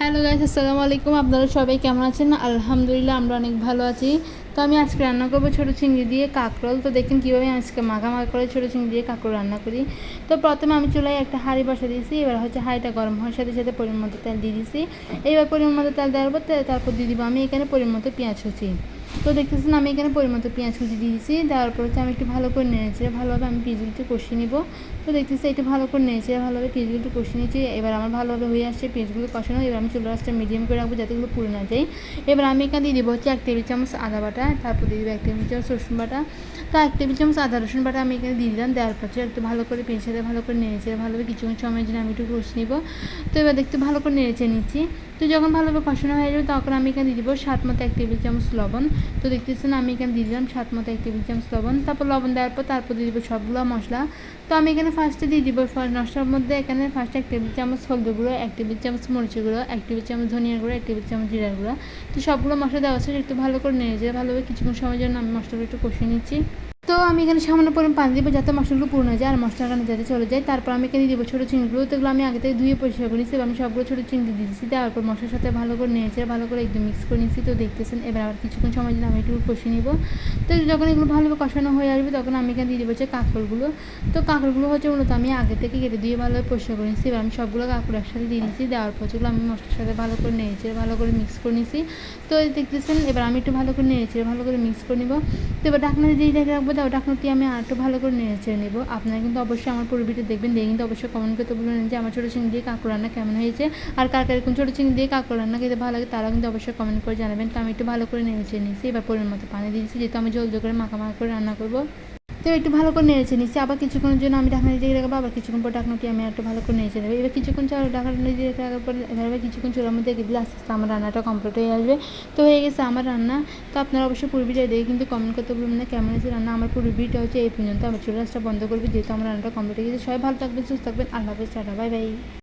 Hello guys, আসসালামু আলাইকুম। আপনারা সবাই কেমন আছেন? আলহামদুলিল্লাহ আমরা অনেক ভালো আছি। তো আমি আজকে রান্না করবো ছোটো চিংড়ি দিয়ে কাঁকরোল। তো দেখেন কীভাবে আজকে মাখা করে ছোটো চিংড়ি দিয়ে কাঁকরোল রান্না করি। তো প্রথমে আমি চুলায় একটা হাঁড়ি বসা দিয়েছি। এবার হাঁড়িটা গরম হওয়ার সাথে সাথে পরিমাণ মতো তেল দিয়ে দিয়েছি। এবার পরিমাণ মতো তেল দেওয়ার পর তারপর দিয়ে দিব আমি এখানে পরিমাণ মতো পেঁয়াজ কুচি। তো দেখতেছেন আমি এখানে পরিমাণ মতো পেঁয়াজ কুচি দিয়ে দিয়েছি। দেওয়ার পর আমি একটু ভালো করে নেড়েছি, ভালোভাবে আমি পেঁয়াজগুলো একটু কষিয়ে নিব। তো দেখতেছি একটু ভালো করে নেড়েছি, ভালোভাবে পেঁয়াজগুলো একটু কষিয়ে নিয়েছি। এবার আমার ভালোভাবে হয়ে আসছে পেঁয়াজগুলো কষানো। এবার আমি চুলার আঁচটা মিডিয়াম করে রাখবো যাতে এগুলো পুড়ে না যায়। এবার আমি এখানে দিয়ে দেবো 1 টেবিল চামচ আদা বাটা, তারপর দিয়ে দেবো 1 টেবিল চামচ রসুন বাটা। তো 1 টেবিল চামচ আদা রসুন বাটা আমি এখানে দিয়ে দিলাম। দেওয়ার পর একটু ভালো করে পেঁয়াজের সাথে ভালো করে নেড়েছে, ভালোভাবে কিছুক্ষণ সময়ের জন্য আমি একটু কষে নিব। তো এবার দেখতে ভালো করে নেড়েছে নিচ্ছি। তো যখন ভালোভাবে কষানো হয়ে যাবে তখন আমি এখানে দিয়ে দেবো স্বাদ মতো 1 টেবিল চামচ লবণ। তো দেখতেছেন আমি এখানে দিয়ে দিলাম স্বাদ মতো 1 টেবিল চামচ লবণ। তারপর লবণ দেওয়ার পর তারপর দিয়ে দেবো সবগুলো মশলা। তো আমি এখানে ফার্স্টে দিয়ে দিব মশলার মধ্যে এখানে ফার্স্টে 1 টেবিল চামচ হলুদ গুঁড়ো, 1 টেবিল চামচ মরিচের গুঁড়ো, 1 টেবিল চামচ ধনিয়ার গুঁড়ো, 1 টেবিল চামচ জিরার গুঁড়ো। তো সবগুলো মশলা দেওয়া আছে, একটু ভালো করে নেড়ে যায় ভালোভাবে কিছুক্ষণ সময়ের জন্য আমি মশলাগুলো একটু কষিয়ে নিচ্ছি। তো আমি এখানে সামান্য পরিমাণ পানি দিব যাতে মশলাগুলো পুড়ে যায় আর মশলার কারণে যাতে চলে যায়। তারপর আমি এখানে দিব ছোটো চিংড়িগুলো। তো এগুলো আমি আগে থেকে ধুয়ে পরিষ্কার করে নিচ্ছি। আমি সবগুলো ছোটো চিংড়ি দিয়ে দিচ্ছি। দেওয়ার পর মশলার সাথে ভালো করে নিয়েছে, ভালো করে একদম মিক্স করে নিচ্ছি। তো দেখতেছেন এবার আবার কিছুক্ষণ সময় জন্য আমি একটু কষিয়ে নিব। তো যখন এগুলো ভালোভাবে কষানো হয়ে আসবে তখন আমি এখানে দিয়ে দেবো কাঁকড়গুলো। তো কাঁকড়গুলো মূলত আমি আগে থেকে কেটে দিয়ে ভালোভাবে পরিষ্কার করে নিচ্ছি। এবার আমি সবগুলো কাঁকড় একসাথে দিয়ে দিচ্ছি। দেওয়ার পর যেগুলো আমি মশলার সাথে ভালো করে নিয়েছি, ভালো করে মিক্স করে নিচ্ছি। তো দেখতেছেন এবার আমি একটু ভালো করে নিয়েছি, ভালো করে মিক্স করে নিব। তো এবার ঢাকনা দিয়ে ঢেকে রাখবো। তাও ঢাকনাটি আমি একটু ভালো করে নেড়ে নেব। আপনারা কিন্তু অবশ্যই আমার পুরো ভিডিও দেখবেন, দিয়ে কিন্তু অবশ্যই কমেন্ট করতে বলবেন যে আমার ছোটো চিংড়ি দিয়ে কাঁকড় রান্না কেমন হয়েছে। আর কার এরকম ছোটো চিংড়ি দিয়ে কাঁকড় রান্না খেতে ভালো লাগে তারাও কিন্তু অবশ্যই কমেন্ট করে জানাবেন। তো আমি একটু ভালো করে নেড়ে নিচ্ছি। এবার পরিমাণ মতো পানি দিয়েছি যেহেতু আমি জল করে মাখা করে রান্না করবো। তো একটু ভালো করে নেড়ে নিচ্ছি। আবার কিছুক্ষণের জন্য আমি ঢাকনা দিয়ে রাখবো। আবার কিছুক্ষণ পর ঢাকনাটি আমি একটু ভালো করে নেড়ে নেবো। এবার কিছুক্ষণ ঢাকনা দিয়ে রাখার পর এবার কিছুক্ষণ চুলার মধ্যে দিলে আস্তে আস্তে আমার রান্নাটা কমপ্লিট হয়ে আসবে। তো হয়ে গেছে আমার রান্না। তো আপনারা অবশ্যই পুরো ভিডিও দেখে কিন্তু কমেন্ট করতে বলবেন না কেমন হয়েছে রান্না। আমার পুরো ভিডিওটা হচ্ছে এই পর্যন্ত। আমার চুলাটা বন্ধ করবে যেহেতু আমার রান্নাটা কমপ্লিট হয়ে গেছে। সবাই ভালো থাকবেন, সুস্থ থাকবেন। আল্লাহ হাফেজ, টাটা, বাই বাই।